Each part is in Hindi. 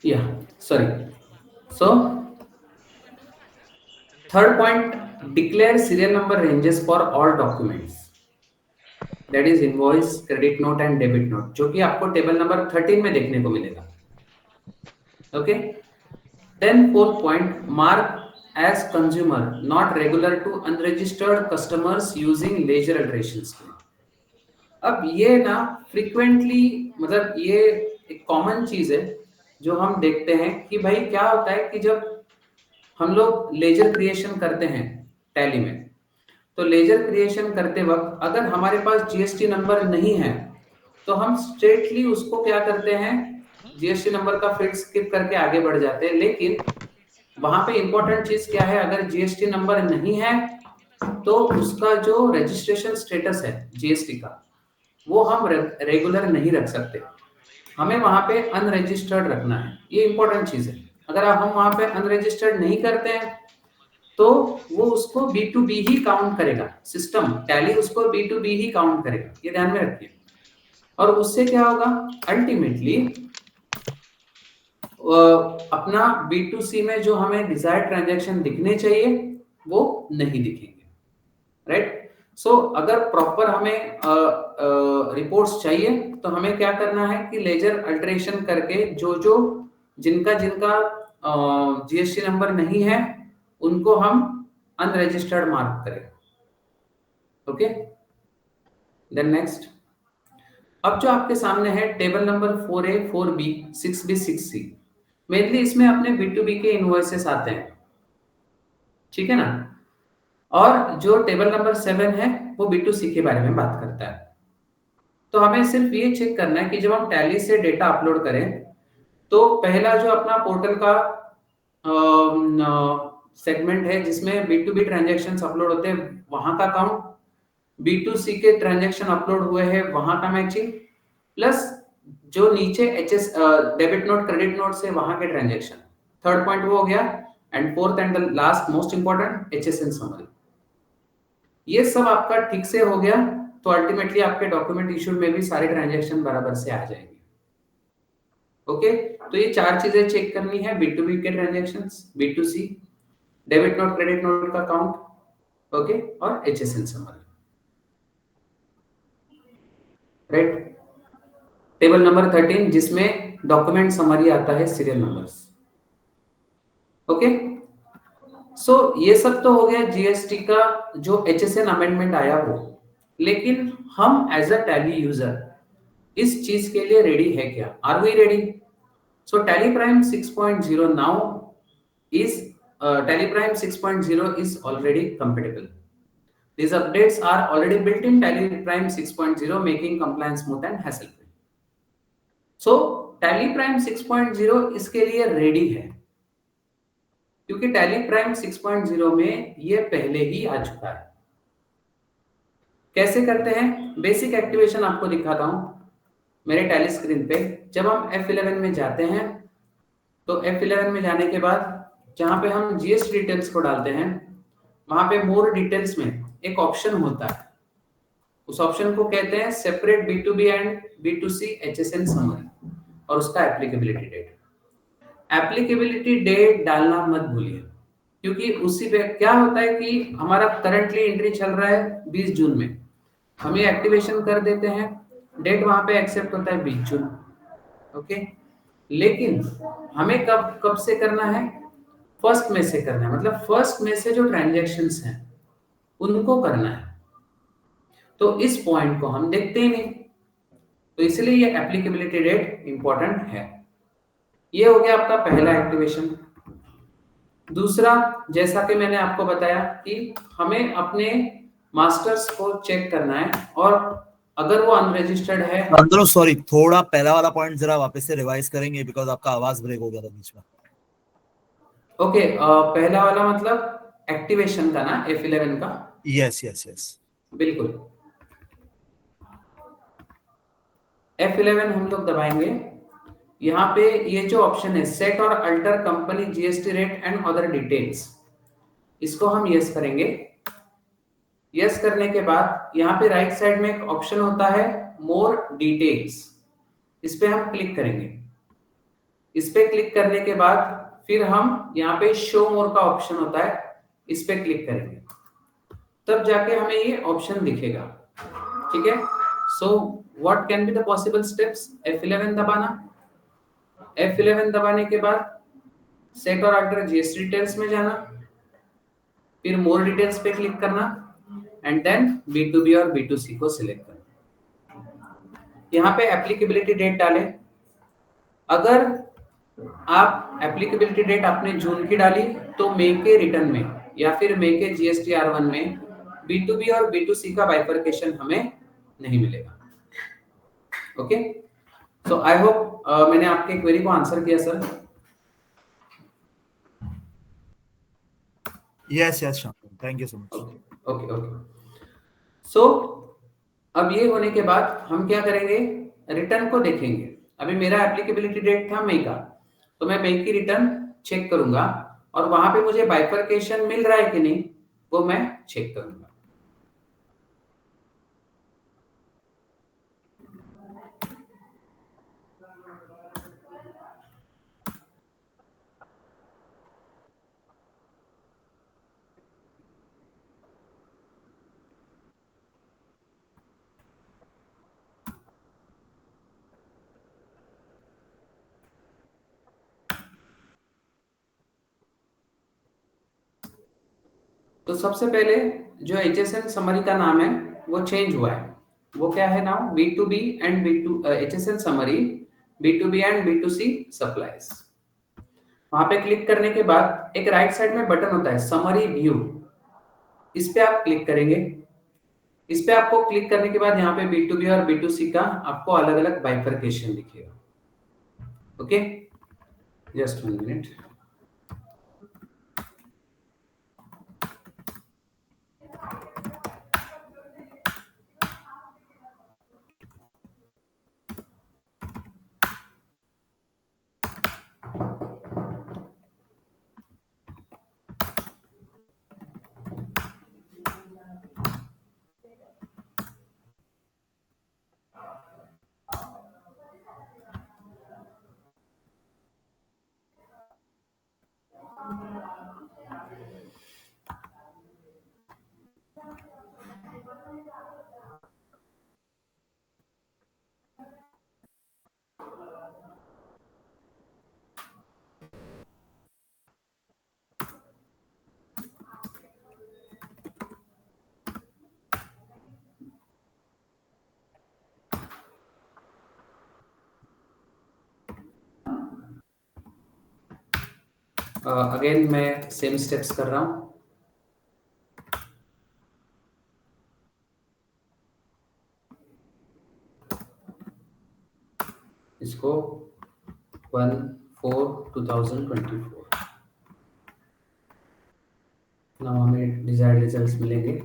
Yeah, sorry. So third point, declare serial number ranges for all documents, that is invoice, credit note and debit note, जो कि आपको टेबल नंबर 13 में देखने को मिलेगा. Okay. Then fourth point, mark as consumer not regular to unregistered customers using ledger alteration scheme. अब ये ना फ्रीक्वेंटली, मतलब ये एक कॉमन चीज है जो हम देखते हैं कि भाई क्या होता है कि जब हम लोग लेजर क्रिएशन करते हैं टैली में, तो लेजर क्रिएशन करते वक्त अगर हमारे पास जीएसटी नंबर नहीं है तो हम स्ट्रेटली उसको क्या करते हैं, जीएसटी नंबर का फील्ड स्किप करके आगे बढ़ जाते हैं. लेकिन वहां पे इंपॉर्टेंट चीज क्या है, अगर जीएसटी नंबर नहीं है तो उसका जो रजिस्ट्रेशन स्टेटस है जीएसटी का, वो हम रेगुलर नहीं रख सकते. हमें वहां पे अनरजिस्टर्ड रखना है. ये इंपॉर्टेंट चीज है. अगर हम वहां पे अनरजिस्टर्ड नहीं करते हैं तो वो उसको बी टू बी ही काउंट करेगा. सिस्टम टैली उसको बी टू बी ही काउंट करेगा. ये ध्यान में रखिए. और उससे क्या होगा, अल्टीमेटली अपना बी टू सी में जो हमें डिजायर्ड ट्रांजैक्शन दिखने चाहिए वो नहीं दिखेंगे. राइट. सो अगर प्रॉपर हमें रिपोर्ट्स चाहिए तो हमें क्या करना है कि लेजर अल्टरेशन करके जो जो जिनका जिनका जीएसटी नंबर नहीं है उनको हम अनरजिस्टर्ड मार्क करें. ओके. देन नेक्स्ट, अब जो आपके सामने है table number 4A, 4B, 6B, 6C, mainly इसमें अपने B2B के इनवॉइसेस आते हैं. ठीक है ना. और जो टेबल नंबर 7 है वो B2C के बारे में बात करता है. तो हमें सिर्फ ये चेक करना है कि जब हम टैली से डेटा अपलोड करें तो पहला जो अपना पोर्टल का सेगमेंट है जिसमें B2B ट्रांजैक्शंस अपलोड होते हैं वहां का काउंट, B2C के ट्रांजैक्शन अपलोड हुए हैं वहां का मैचिंग, प्लस जो नीचे HS debit note credit note से वहां के ट्रांजैक्शन. थर्ड पॉइंट वो हो गया. And fourth and the last most important, HSN summary. ये सब आपका ठीक से हो गया तो अल्टीमेटली आपके डॉक्यूमेंट इशूड में भी सारे ट्रांजैक्शन बराबर से आ जाएंगे. ओके. तो ये चार चीजें चेक करनी है, B2B के transactions, B2C, debit note credit note का काउंट, ओके, और HSN summary. Right. Table number 13 जिसमें डॉक्यूमेंट समरी आता है सीरियल नंबर्स. ओके. सो ये सब तो हो गया जीएसटी का जो एचएसएन अमेंडमेंट आया वो. लेकिन हम एज अ टैली यूजर इस चीज के लिए रेडी है क्या? Are we ready? So Tally Prime 6.0 now is Tally Prime 6.0 is already compatible. These updates are already built in Tally Prime 6.0, making compliance smooth and hassle-free. So Tally Prime 6.0 इसके लिए रेडी है क्योंकि Tally Prime 6.0 में ये पहले ही आ चुका है. कैसे करते हैं? बेसिक एक्टिवेशन आपको दिखाता हूं मेरे टैली स्क्रीन पे. जब हम F11 में जाते हैं तो F11 में जाने के बाद जहां पे हम जीएसटी डिटेल्स को डालते हैं वहां पे मोर डिटेल्स में एक ऑप्शन होता है. उस ऑप्शन को कहते हैं separate B2B and B2C HSN summary और उसका एप्लीकेबिलिटी डेट. एप्लीकेबिलिटी डेट डालना मत भूलिए क्योंकि उसी पे क्या होता है कि हमारा करंटली एंट्री चल रहा है 20 जून में, हम ये एक्टिवेशन कर देते हैं, डेट वहां पे एक्सेप्ट होता है 20 जून. ओके. लेकिन हमें कब कब से करना है? फर्स्ट में से करना है. मतलब फर्स्ट में से जो ट्रांजैक्शंस हैं उनको करना है. तो इस पॉइंट को हम देखते ही नहीं, तो इसलिए ये एप्लीकेबिलिटी डेट इंपॉर्टेंट है. ये हो गया आपका पहला एक्टिवेशन. दूसरा, जैसा कि मैंने आपको बताया कि हमें अपने मास्टर्स को चेक करना है और अगर वो अनरजिस्टर्ड है. अंदर सॉरी, थोड़ा पहला वाला पॉइंट जरा वापस से रिवाइज करेंगे बिकॉज आपका आवाज ब्रेक हो गया था बीच में. ओके. पहला वाला मतलब एक्टिवेशन का ना, F11 का. यस यस यस, बिल्कुल. F11 हम लोग दबाएंगे. यहाँ पे ये जो ऑप्शन है सेट और alter company GST rate and other details, इसको हम यस करेंगे. यस करने के बाद यहाँ पे राइट साइड में एक ऑप्शन होता है मोर डिटेल्स. इस पे हम क्लिक करेंगे। इस पे क्लिक करने के बाद फिर हम यहाँ पे शो मोर का ऑप्शन होता है, इस पे क्लिक करेंगे, तब जाके हमें ये ऑप्शन दिखेगा। ठीक है, so what can be the possible steps? F11 दबाना, F11 दबाने के बाद सेट और अल्टर जीएसटी डिटेल्स में जाना, फिर मोर डिटेल्स पे क्लिक करना एंड देन B2B और B2C को सिलेक्ट करना। यहाँ पे एप्लीकेबिलिटी डेट डालें। अगर आप एप्लीकेबिलिटी डेट आपने जून की डाली तो मई के रिटर्न में या फिर मई के GSTR1 में B2B और B2C का बाइफरकेशन हमें नहीं मिलेगा। ओके, सो आई होप मैंने आपके क्वेरी को आंसर किया sir. Yes yes Shantanu, thank you so much. Okay okay okay, so अब ये होने के बाद हम क्या करेंगे, रिटर्न को देखेंगे। अभी मेरा एप्लीकेबिलिटी डेट था मई का, तो मैं मई की रिटर्न चेक करूंगा और वहां पे मुझे बाइफरकेशन मिल रहा है कि नहीं वो मैं चेक करूंगा। तो सबसे पहले जो HSN समरी का नाम है वो चेंज हुआ है। वो क्या है now? B2B and B2 HSN summary B2B and B2C supplies. वहां पे क्लिक करने के बाद एक राइट साइड में बटन होता है समरी व्यू, इस पे आप क्लिक करेंगे। इस पे आपको क्लिक करने के बाद यहाँ पे B2B और B2C का आपको अलग अलग बाइफरकेशन दिखेगा। Okay, just 1 minute. अगेन मैं सेम स्टेप्स कर रहा हूं। इसको 1/4/2024 ना हमें डिजायर्ड रिजल्ट्स मिलेंगे।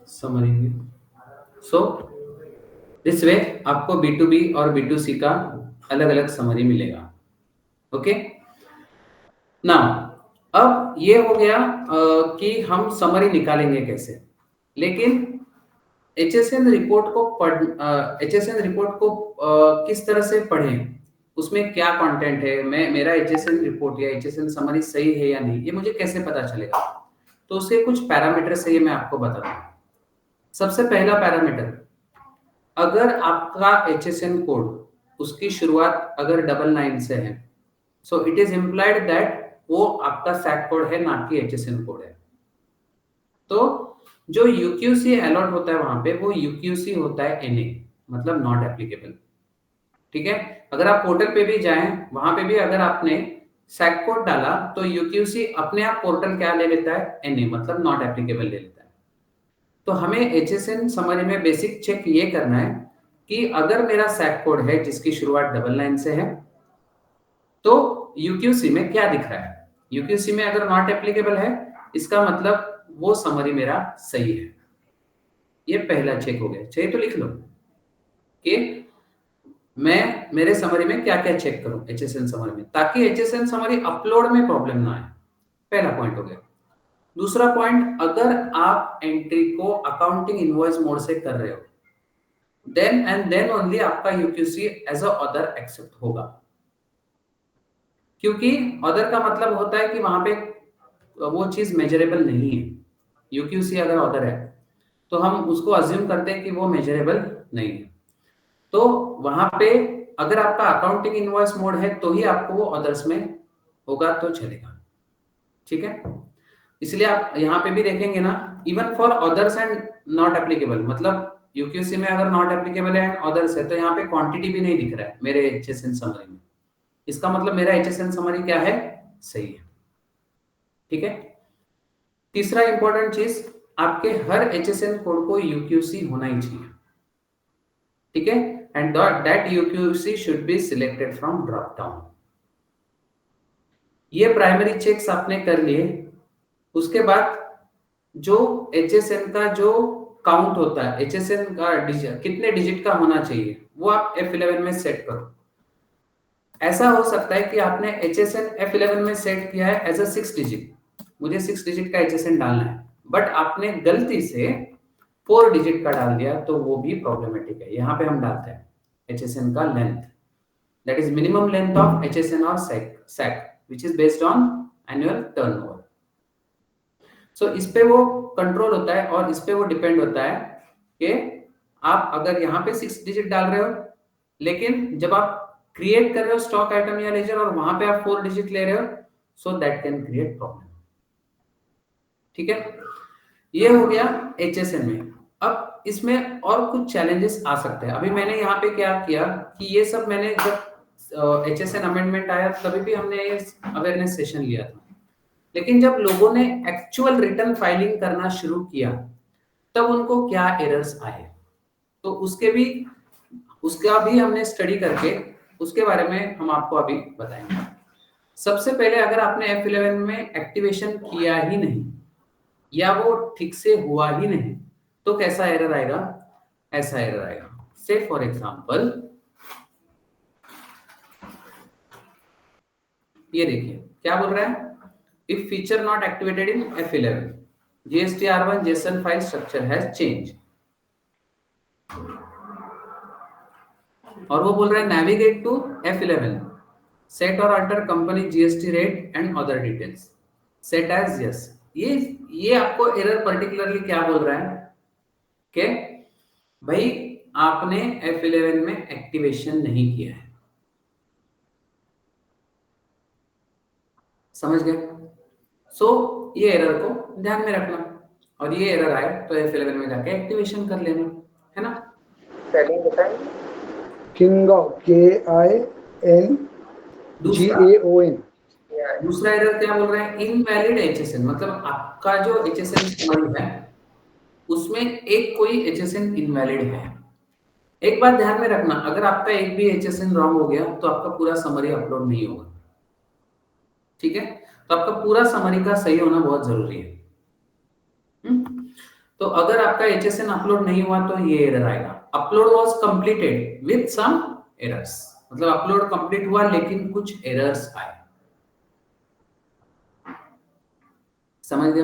Summary view, so this way आपको B2B और B2C का अलग अलग समरी मिलेगा। ओके, नाउ अब ये हो गया कि हम समरी निकालेंगे कैसे। लेकिन HSN रिपोर्ट को HSN रिपोर्ट को किस तरह से पढ़ें, उसमें क्या कंटेंट है, मैं मेरा HSN रिपोर्ट या HSN समरी सही है या नहीं, ये मुझे कैसे पता चलेगा? तो उसके कुछ पैरामीटर्स है, ये मैं आपको बताता हूँ। सबसे पहला पैरामीटर, अगर आपका HSN कोड उसकी शुरुआत अगर 99 से है, so it is implied that वो आपका सैक कोड है, ना कि HSN कोड है। तो जो UQC अलॉट होता है वहां पे, वो UQC होता है NA, मतलब नॉट एप्लीकेबल। ठीक है, अगर आप पोर्टल पे भी जाएं, वहां पे भी अगर आपने सैक कोड डाला तो UQC अपने आप पोर्टल क्या ले लेता है? NA, मतलब नॉट एप्लीकेबल ले लेता है। तो हमें HSN समरी में बेसिक चेक ये करना है कि अगर मेरा सैक कोड है जिसकी शुरुआत 99 से है, तो UQC में क्या दिख रहा है। UQC में अगर नॉट एप्लीकेबल है, इसका मतलब वो समरी मेरा सही है। ये पहला चेक हो गया। चाहिए तो लिख लो कि मैं मेरे समरी में क्या क्या चेक करूं एचएसएन समरी में, ताकि एचएसएन समरी अपलोड में प्रॉब्लम ना आए। पहला पॉइंट हो गया। दूसरा पॉइंट, अगर आप एंट्री को अकाउंटिंग इनवॉइस मोड से कर रहे हो, देन एंड देन ओनली आपका UQC as a other accept होगा। क्योंकि अदर का मतलब होता है कि वहां पे वो चीज मेजरेबल नहीं है। यूक्यूसी अगर अदर है तो हम उसको अज्यूम करते हैं कि वो मेजरेबल नहीं है। तो वहां पे अगर आपका अकाउंटिंग इनवॉइस मोड है तो ही आपको वो अदर्स में होगा तो चलेगा। ठीक है, इसलिए आप यहाँ पे भी देखेंगे ना, even for others and not applicable, मतलब यूक्यूसी में अगर नॉट एप्लीकेबल है एंड अदर्स है तो यहाँ पे क्वांटिटी भी नहीं दिख रहा है मेरे एचएसएन समरी में। इसका मतलब मेरा एचएसएन समरी क्या है, सही है। ठीक है, तीसरा इंपॉर्टेंट चीज, आपके हर एचएसएन कोड को यूक्यूसी होना ही चाहिए। ठीक है, and that UQC should be selected from drop down. ये प्राइमरी चेक्स आपने कर लिए। उसके बाद जो एचएसएन का जो काउंट होता है, एचएसएन का कितने डिजिट का होना चाहिए, वो आप F11 में सेट करो। ऐसा हो सकता है कि आपने एचएसएन F11 में सेट किया है एज अ 6 डिजिट, मुझे 6 डिजिट का एचएसएन डालना है, बट आपने गलती से 4 डिजिट का डाल दिया तो वो भी प्रॉब्लमेटिक है। यहाँ पे हम डालते हैं एचएसएन का length, that is minimum length of HSN और SAC which is based on annual turnover. So इस पे वो कंट्रोल होता है और इस पे वो डिपेंड होता है कि आप अगर यहाँ पे 6 डिजिट डाल रहे हो, लेकिन जब आप क्रिएट कर रहे हो स्टॉक आइटम या लेजर और वहां पे आप 4 डिजिट ले रहे हो, so that can create problem. ठीक है, ये हो गया एचएसएन में। अब इसमें और कुछ चैलेंजेस आ सकते हैं। अभी मैंने यहाँ पे क्या किया कि ये सब मैंने जब एचएसएन अमेंडमेंट आया तभी भी हमने अवेयरनेस सेशन लिया था, लेकिन जब लोगों ने एक्चुअल रिटर्न फाइलिंग करना शुरू किया तब उनको क्या एरर्स आए, तो उसका भी हमने स्टडी करके उसके बारे में हम आपको अभी बताएंगे। सबसे पहले, अगर आपने F11 में एक्टिवेशन किया ही नहीं या वो ठीक से हुआ ही नहीं तो कैसा एरर आएगा, ऐसा एरर आएगा। से फॉर एग्जांपल ये देखिए क्या बोल रहा है, if feature not activated in F11 GSTR1 JSON file structure has change, और वो बोल रहा है नेविगेट टू F11 सेट और alter company GST rate and other details set as yes. ये आपको एरर पर्टिकुलरली क्या बोल रहा है कि भाई आपने F11 में एक्टिवेशन नहीं किया है। समझ गए? सो ये एरर को ध्यान में रखना, और ये एरर आए तो F11 में जाके एक्टिवेशन कर लेना, है ना। स्पेलिंग बताएं, किंगॉन KINGAON। दूसरा एरर क्या बोल रहा है, इनवैलिड एचएसएन, मतलब आपका जो एचएसएन समरी है उसमें एक कोई एचएसएन इनवैलिड है। एक बात ध्यान में रखना, अगर आपका एक भी एचएसएन रॉन्ग हो गया तो आपका पूरा समरी अपलोड नहीं होगा। ठीक है, तो आपका पूरा समरी का सही होना बहुत जरूरी है। तो अगर आपका एचएसएन अपलोड नहीं हुआ तो ये एरर आएगा, upload was completed with some errors, मतलब अपलोड कंप्लीट हुआ लेकिन कुछ एरर्स आए। समझ गए?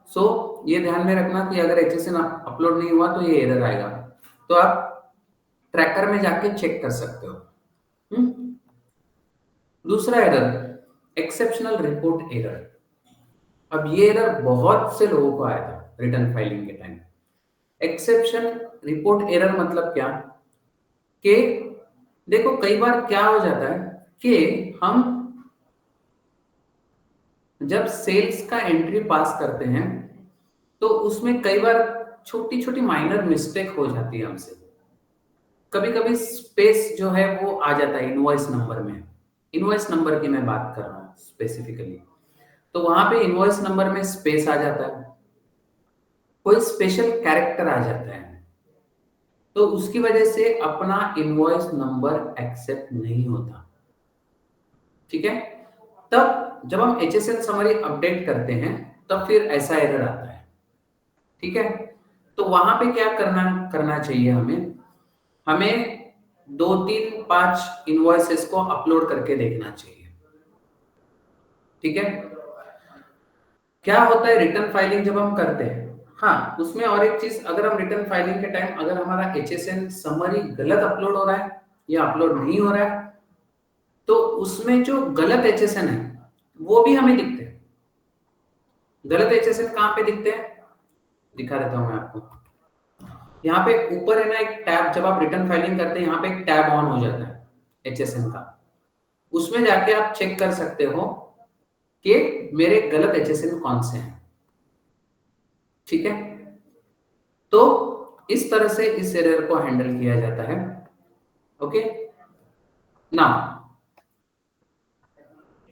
सो ये ध्यान में रखना कि अगर एचएसएन अपलोड नहीं हुआ तो ये एरर आएगा, तो आप ट्रैकर में जाके चेक कर सकते हो। दूसरा एरर, एक्सेप्शनल रिपोर्ट एरर। अब ये एरर बहुत से लोगों को आया था रिटर्न फाइलिंग के टाइम। एक्सेप्शन रिपोर्ट एरर मतलब क्या कि देखो कई बार क्या हो जाता है कि हम जब सेल्स का एंट्री पास करते हैं तो उसमें कई बार छोटी छोटी माइनर मिस्टेक हो जाती है हमसे। कभी कभी स्पेस जो है वो आ जाता है इनवॉइस नंबर में, इनवॉइस नंबर की मैं बात कर रहा हूँ स्पेसिफिकली, तो वहां पे इनवॉइस नंबर में स्पेस आ जाता है, कोई स्पेशल कैरेक्टर आ जाता है, तो उसकी वजह से अपना इनवॉइस नंबर एक्सेप्ट नहीं होता। ठीक है, तब जब हम एचएसएन समरी अपडेट करते हैं तब फिर ऐसा एरर आता है। ठीक है, तो वहां पे क्या करना चाहिए हमें 2 3 5 इनवॉइसेस को अपलोड करके देखना चाहिए। ठीक है, क्या होता है रिटर्न फाइलिंग जब हम करते हैं, हाँ उसमें और एक चीज, अगर हम रिटर्न फाइलिंग के टाइम अगर हमारा HSN समरी गलत अपलोड हो रहा है या अपलोड नहीं हो रहा है, तो उसमें जो गलत HSN है वो भी हमें दिखते हैं। गलत HSN कहाँ पे दिखते हैं, दिखा देता हूं मैं आपको। यहाँ पे ऊपर है ना एक टैब, जब आप रिटर्न फाइलिंग करते हैं यहाँ पे एक टैब ऑन हो जाता है HSN का, उसमें जाके आप चेक कर सकते हो कि मेरे गलत HSN कौन से हैं। ठीक है, तो इस तरह से इस एरर को हैंडल किया जाता है। ओके, नाउ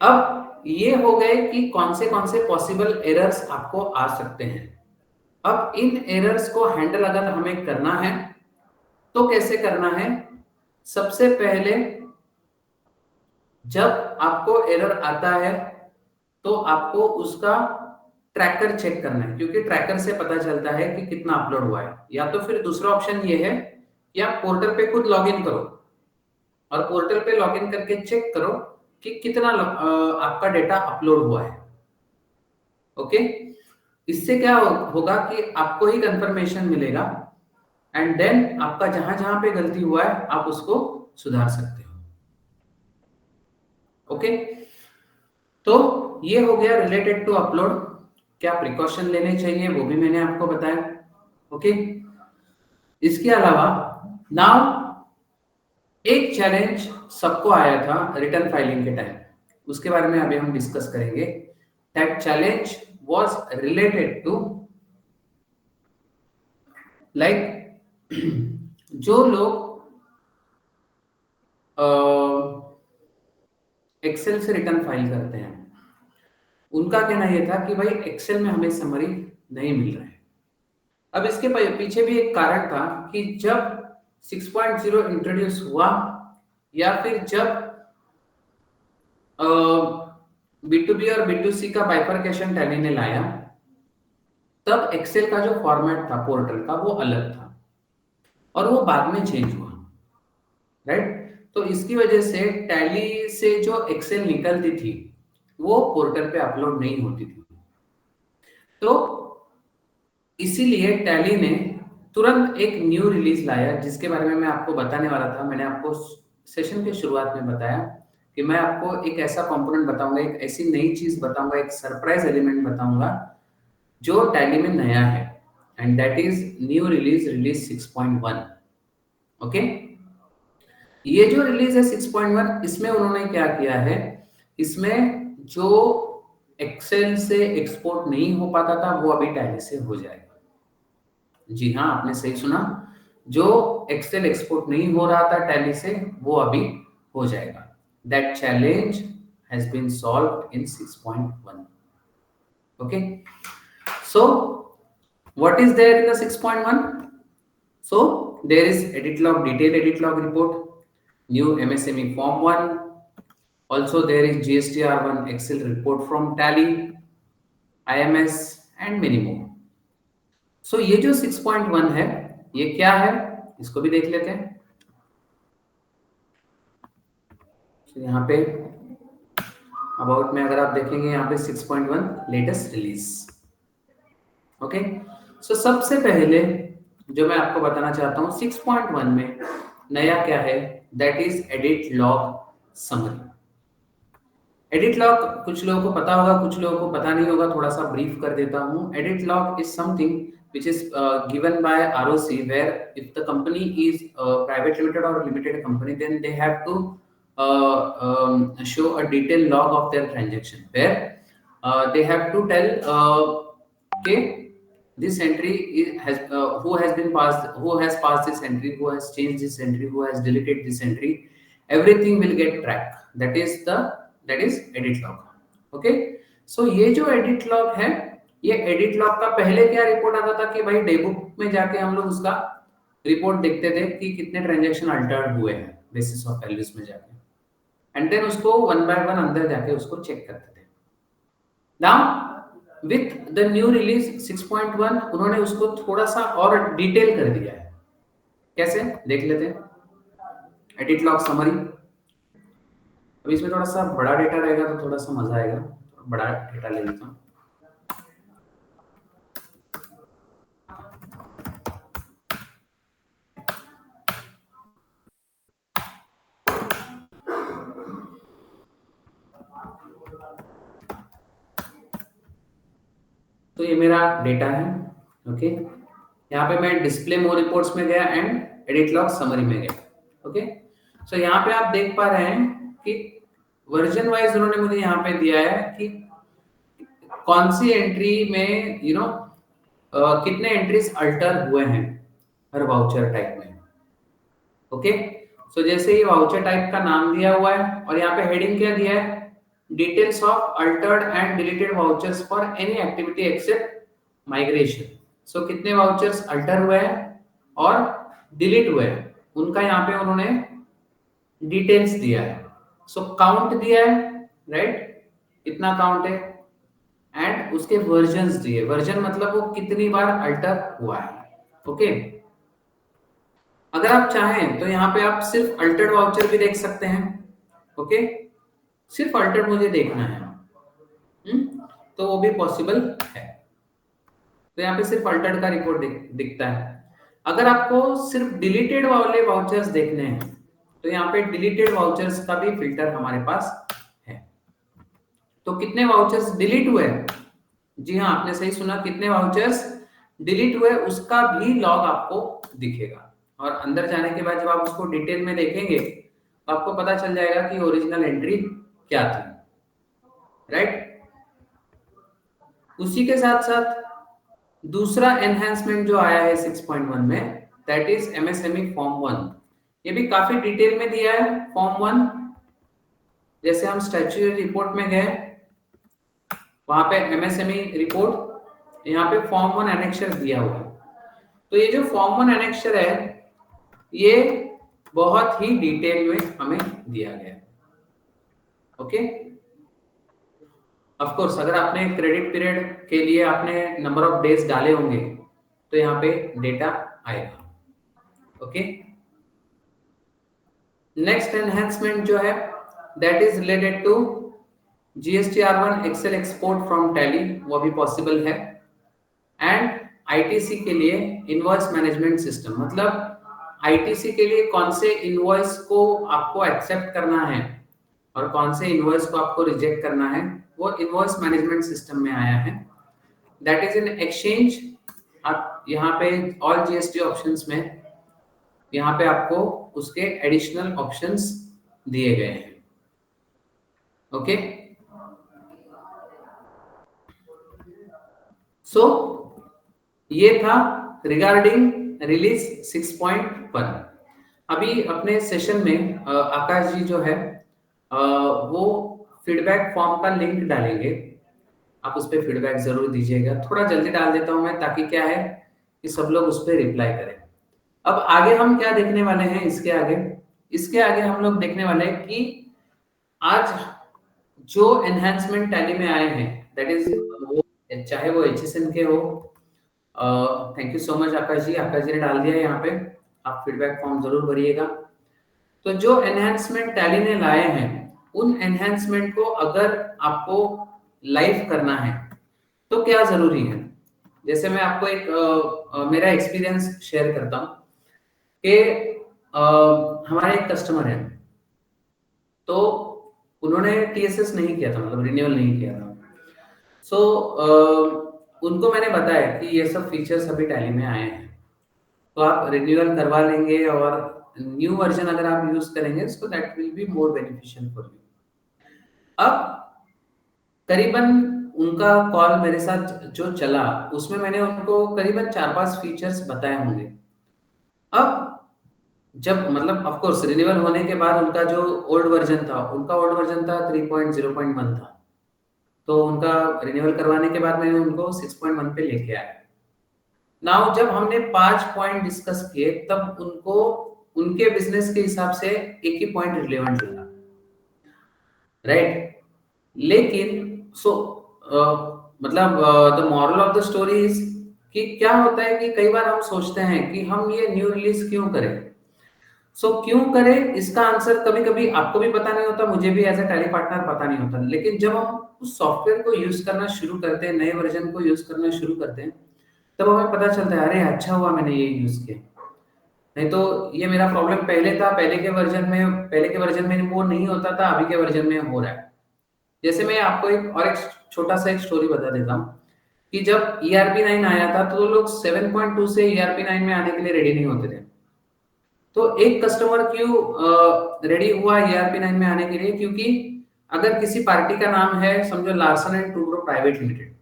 अब ये हो गए कि कौन से पॉसिबल एरर्स आपको आ सकते हैं। अब इन एरर्स को हैंडल अगर हमें करना है तो कैसे करना है, सबसे पहले जब आपको एरर आता है तो आपको उसका ट्रैकर चेक करना है, क्योंकि ट्रैकर से पता चलता है कि कितना अपलोड हुआ है। या तो फिर दूसरा ऑप्शन ये है कि आप पोर्टल पे खुद लॉगिन करो और पोर्टल पे लॉगिन करके चेक करो कि कितना आपका डेटा अपलोड हुआ है। ओके, इससे क्या होगा कि आपको ही कंफर्मेशन मिलेगा एंड देन आपका जहां जहां पे गलती हुआ है आप उसको सुधार सकते हो। ओके, तो ये हो गया रिलेटेड टू अपलोड, क्या प्रिकॉशन लेने चाहिए वो भी मैंने आपको बताया। ओके, इसके अलावा नाउ एक चैलेंज सबको आया था रिटर्न फाइलिंग के टाइम, उसके बारे में अभी हम डिस्कस करेंगे। That challenge was related to like जो लोग एक्सेल से रिटर्न फाइल करते हैं उनका कहना यह था कि भाई एक्सेल में हमें समरी नहीं मिल रहा है। अब इसके पीछे भी एक कारण था कि जब 6.0 इंट्रोड्यूस हुआ या फिर जब B2B और B2C का बाइफरकेशन टैली ने लाया, तब एक्सेल का जो फॉर्मेट था पोर्टल का वो अलग था और वो बाद में चेंज हुआ, राइट। तो इसकी वजह से टैली से जो एक्सेल निकलती थी वो पोर्टल पे अपलोड नहीं होती थी। तो इसीलिए टैली ने तुरंत एक न्यू रिलीज लाया जिसके बारे में मैं आपको बताने वाला था। मैंने आपको सेशन के शुरुआत में बताया कि मैं आपको एक ऐसा कंपोनेंट बताऊंगा, एक ऐसी नई चीज बताऊंगा, एक सरप्राइज एलिमेंट बताऊंगा जो टैली में नया है, and that is new release 6.1। Okay, ये जो रिलीज है 6.1, इसमें उन्होंने क्या किया है, इसमें जो एक्सेल से एक्सपोर्ट नहीं हो पाता था वो अभी टैली से हो जाएगा। जी हाँ, आपने सही सुना, जो एक्सेल एक्सपोर्ट नहीं हो रहा था टैली से वो अभी हो जाएगा। That challenge has been solved in 6.1। Okay, so what is there in the 6.1? So there is edit log, detail edit log report, new MSME form 1, also there is GSTR1 Excel report from Tally, IMS and many more. So ये जो 6.1 है ये क्या है इसको भी देख लेते हैं। so, यहाँ पे अबाउट में अगर आप देखेंगे यहाँ पे 6.1 लेटेस्ट रिलीज। ओके, सो सबसे पहले जो मैं आपको बताना चाहता हूँ 6.1 में नया क्या है, that is edit log summary. Edit log कुछ लोगों को पता होगा, कुछ लोगों को पता नहीं होगा, थोड़ा सा ब्रीफ कर देता हूं। Edit log is something which is given by ROC, where if the company is private limited or limited company, then they have to show a detailed log of their transaction, where they have to tell okay, this entry has who has passed this entry, who has changed this entry, who has deleted this entry, everything will get tracked. That is edit log. Okay, so ये जो एडिट लॉग है, ये एडिट लॉग का पहले क्या रिपोर्ट आता था कि भाई डेबुक में जाके हम लोग उसका रिपोर्ट देखते थे कि कितने ट्रांजैक्शन अल्टर्ड हुए हैं बेसिस ऑफ वैल्यूज में जाके, एंड देन उसको वन बाय वन अंदर जाके उसको चेक करते थे। Now with the new release 6.1 उन्होंने उसको थोड़ा सा और डिटेल कर दिया है। कैसे देख लेते हैं। एडिट लॉग समरी, अब इसमें थोड़ा सा बड़ा डेटा रहेगा तो थोड़ा सा मजा आएगा, बड़ा डेटा ले लेता हूँ। तो ये मेरा डेटा है, ओके। यहाँ पे मैं डिस्प्ले मोर रिपोर्ट्स में गया एंड एडिट लॉग समरी में गया, ओके। सो यहाँ पे आप देख पा रहे हैं कि वर्जन वाइज उन्होंने मुझे यहाँ पे दिया है कि कौन सी एंट्री में कितने एंट्रीज अल्टर हुए हैं हर वाउचर टाइप में, ओके। सो जैसे ये वाउचर टाइप का नाम दिया हुआ है और यहाँ पे हेडिंग क्या दिया है, details of altered and deleted vouchers for any activity except migration. So कितने वाउचर्स अल्टर हुए हैं और डिलीट हुए हैं उनका यहाँ पे उन्होंने डिटेल्स दिया है। सो काउंट दिया है, राइट, कितना काउंट है, एंड उसके वर्जन्स दिए। वर्जन मतलब वो कितनी बार अल्टर हुआ है, ओके। अगर आप चाहें तो यहाँ पे आप सिर्फ अल्टर्ड वाउचर भी देख सकते हैं, ओके। सिर्फ अल्टर्ड मुझे देखना है, तो वो भी पॉसिबल है। तो यहाँ पे सिर्फ अल्टर्ड का रिपोर्ट दिखता है। अगर आपको सिर्फ डिलीटेड वाले वाउचर्स देखने हैं तो यहाँ पे डिलीटेड वाउचर्स का भी फिल्टर हमारे पास है। तो कितने वाउचर्स डिलीट हुए, जी हाँ आपने सही सुना, कितने वाउचर्स डिलीट हुए उसका भी लॉग आपको दिखेगा। और अंदर जाने के बाद जब आप उसको डिटेल में देखेंगे तो आपको पता चल जाएगा कि ओरिजिनल एंट्री क्या थी, राइट। उसी के साथ साथ दूसरा एनहांसमेंट जो आया है 6.1 में, दैट इज एमएसएमई फॉर्म 1। ये भी काफी डिटेल में दिया है फॉर्म 1। जैसे हम स्टैट्यूटरी रिपोर्ट में गए, वहां पे एमएसएमई रिपोर्ट, यहाँ पे फॉर्म 1 एनेक्शर दिया हुआ है। तो ये जो फॉर्म 1 एनेक्शर है ये बहुत ही डिटेल में हमें दिया गया है, ओके। ऑफ कोर्स अगर आपने क्रेडिट पीरियड के लिए आपने नंबर ऑफ डेज डाले होंगे तो यहाँ पे डेटा आएगा, ओके। नेक्स्ट एनहांसमेंट जो है that is related to GSTR1 Excel export from Tally, वो भी पॉसिबल है। एंड आईटीसी के लिए इनवॉइस मैनेजमेंट सिस्टम, मतलब आईटीसी के लिए कौन से इनवॉइस को आपको एक्सेप्ट करना है और कौन से इनवॉइस को आपको रिजेक्ट करना है, वो इनवॉइस मैनेजमेंट सिस्टम में आया है। That is in exchange. आप यहाँ पे ऑल जीएसटी ऑप्शंस में यहाँ पे आपको उसके एडिशनल ऑप्शंस दिए गए हैं, ओके। सो ये था रिगार्डिंग रिलीज 6.1। अभी अपने सेशन में आकाश जी जो है वो फीडबैक फॉर्म का लिंक डालेंगे, आप उस पर फीडबैक जरूर दीजिएगा। थोड़ा जल्दी डाल देता हूं मैं ताकि क्या है कि सब लोग उस पर रिप्लाई करें। अब आगे हम क्या देखने वाले हैं, इसके आगे हम लोग देखने वाले हैं कि आज जो एनहांसमेंट टैली में आए हैं, दैट इज वो चाहे वो एचएसएन के हो। थैंक यू सो मच आकाश जी ने डाल दिया है यहाँ पे, आप फीडबैक फॉर्म जरूर भरिएगा। तो जो एनहांसमेंट टैली ने लाए हैं उन एनहांसमेंट को अगर आपको लाइव करना है तो क्या जरूरी है। जैसे मैं आपको एक मेरा एक्सपीरियंस शेयर करता हूँ कि हमारे एक कस्टमर है, तो उन्होंने टीएसएस नहीं किया था, मतलब रिन्यूअल नहीं किया था। सो उनको मैंने बताया कि ये सब फीचर्स अभी टैली में आए हैं, तो आप रिन्यूअल करवा लेंगे और न्यू वर्जन अगर आप यूज करेंगे so that will be more beneficial for you. अब करीबन उनका कॉल मेरे साथ जो चला उसमें मैंने उनको करीबन 4-5 फीचर्स बताए होंगे। अब जब मतलब ऑफ कोर्स रिन्यूअल होने के बाद उनका जो ओल्ड वर्जन था, उनका ओल्ड वर्जन था 3.0.1 था, तो उनका रिन्यूअल करवाने के बाद मैंने उनको 6.1 पे लेके आया। नाउ जब हमने 5 पॉइंट डिस्कस किए तब उनको उनके बिजनेस के हिसाब से एक ही पॉइंट रिलेवेंट लगा, राइट। लेकिन मतलब the moral of the story is कि क्या होता है कि कई बार हम सोचते हैं कि हम ये न्यू रिलीज क्यों करें। क्यों करें इसका आंसर कभी कभी आपको भी पता नहीं होता, मुझे भी एज ए टैली पार्टनर पता नहीं होता, लेकिन जब हम उस सॉफ्टवेयर को यूज करना शुरू करते हैं, नए वर्जन को यूज करना शुरू करते हैं, तब हमें पता चलता है अरे अच्छा हुआ मैंने ये यूज किया, नहीं तो ये मेरा प्रॉब्लम पहले था, पहले के वर्जन में वो नहीं होता था, अभी के वर्जन में हो रहा है। जैसे मैं आपको एक छोटा सा एक स्टोरी बता देता हूँ कि जब ERP 9 आया था तो लोग 7.2 से ERP 9 में आने के लिए रेडी नहीं होते थे। तो एक कस्टमर क्यों रेडी हुआ ERP 9 में आने के लिए, क्योंकि अगर किसी पार्टी का नाम है समझो Larsen and Toubro private limited,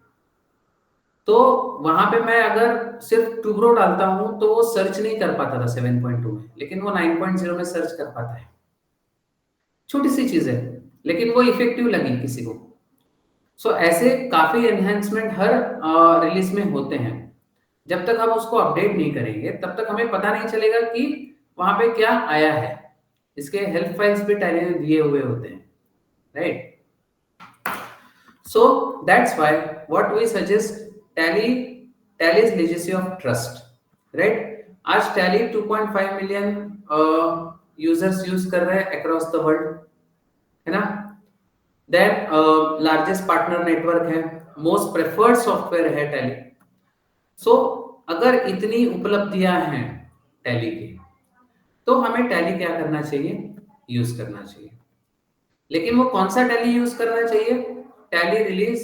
तो वहां पे मैं अगर सिर्फ टूब्रो डालता हूं तो वो सर्च नहीं कर पाता था 7.2 में, लेकिन वो 9.0 में सर्च कर पाता है। छोटी सी चीज है लेकिन वो इफेक्टिव लगी किसी को। ऐसे काफी एनहेंसमेंट हर रिलीज में होते हैं। जब तक हम उसको अपडेट नहीं करेंगे तब तक हमें पता नहीं चलेगा कि वहां पे क्या आया है। इसके हेल्प फाइल्स भी टैली में दिए हुए होते हैं, right? So that's why what we suggest Tally's legacy of trust, right? आज Tally 2.5 मिलियन यूजर्स यूज कर रहे हैं अक्रॉस द वर्ल्ड, है ना? देन लार्जेस्ट पार्टनर नेटवर्क है, मोस्ट प्रेफर्ड सॉफ्टवेयर है Tally। अगर इतनी उपलब्धियां हैं Tally की, तो हमें Tally क्या करना चाहिए? यूज करना चाहिए। लेकिन वो कौन सा Tally यूज करना चाहिए? Tally release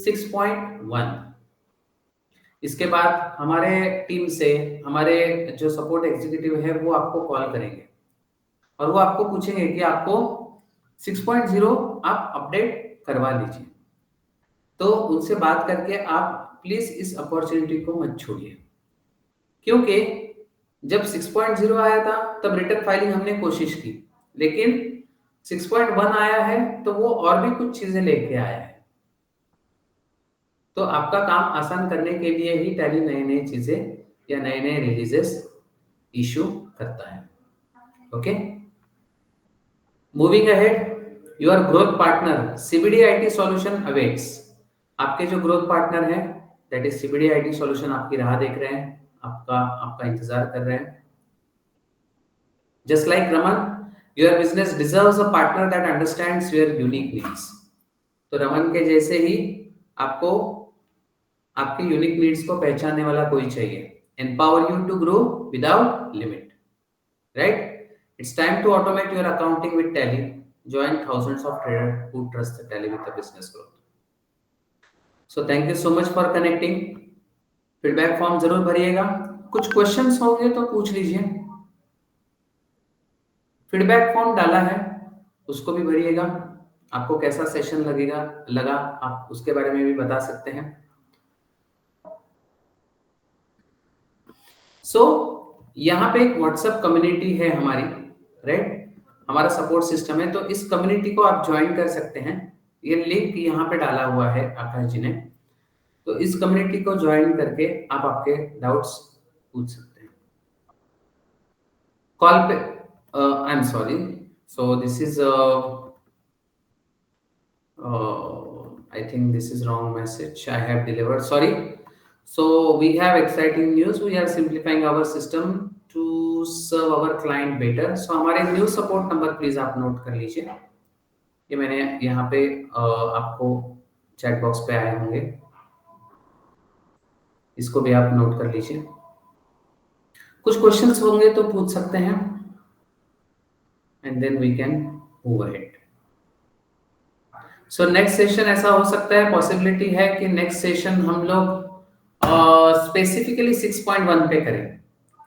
6.1। इसके बाद हमारे टीम से हमारे जो सपोर्ट एग्जीक्यूटिव है वो आपको कॉल करेंगे और वो आपको पूछेंगे कि आपको 6.0 आप अपडेट करवा लीजिए। तो उनसे बात करके आप प्लीज इस अपॉर्चुनिटी को मत छोड़िए, क्योंकि जब 6.0 आया था तब रिटर्न फाइलिंग हमने कोशिश की, लेकिन 6.1 आया है तो वो और भी कुछ चीजें लेके आया है। तो आपका काम आसान करने के लिए ही टैली नई नई चीजें या नए नए रिलीजेस इशू करता है। Okay, moving ahead, your growth partner CBD IT solution awaits. आपके जो ग्रोथ पार्टनर है that is CBD IT solution आपकी राह देख रहे हैं, आपका इंतजार कर रहे हैं। Just like Raman, your business deserves a partner that understands your unique needs. तो रमन के जैसे ही आपको आपके यूनिक नीड्स को पहचानने वाला कोई चाहिए। Empower you to grow without limit, right? It's time to automate your accounting with Tally. Join thousands of trader who trust the Tally with the business growth. So thank you so much for connecting. Feedback form जरूर भरिएगा, कुछ क्वेश्चंस होंगे तो पूछ लीजिए। फीडबैक फॉर्म डाला है उसको भी भरिएगा। आपको कैसा सेशन लगा आप उसके बारे में भी बता सकते हैं। यहाँ पे एक व्हाट्सएप कम्युनिटी है हमारी, राइट? हमारा सपोर्ट सिस्टम है, तो इस कम्युनिटी को आप ज्वाइन कर सकते हैं। ये लिंक यहाँ पे डाला हुआ है आकाश जी ने, तो इस कम्युनिटी को ज्वाइन करके आप आपके डाउट्स पूछ सकते हैं। कॉल पे I am sorry, so this is I think this is wrong message I have delivered, sorry. So we have exciting news, we are simplifying our system to serve our client better. So हमारे न्यू सपोर्ट नंबर प्लीज आप नोट कर लीजिए, ये मैंने यहाँ पे आपको चैट बॉक्स पे आए होंगे, इसको भी आप नोट कर लीजिए। कुछ क्वेश्चंस होंगे तो पूछ सकते हैं and then we can move ahead. So next session ऐसा हो सकता है, पॉसिबिलिटी है कि नेक्स्ट सेशन हम लोग स्पेसिफिकली 6.1 पे करें।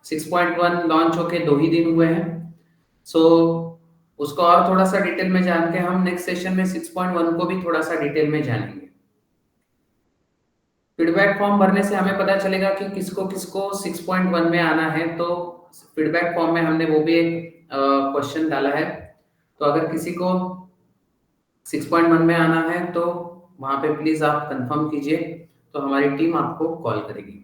6.1 लॉन्च होके 2 ही दिन हुए हैं, सो उसको और थोड़ा सा डिटेल में जान के हम नेक्स्ट सेशन में 6.1 को भी थोड़ा सा डिटेल में जानेंगे। फीडबैक फॉर्म भरने से हमें पता चलेगा कि किसको किसको 6.1 में आना है। तो फीडबैक फॉर्म में हमने वो भी एक क्वेश्चन डाला है, तो अगर किसी को 6.1 में आना है तो वहां पे प्लीज आप कंफर्म कीजिए, तो हमारी टीम आपको कॉल करेगी।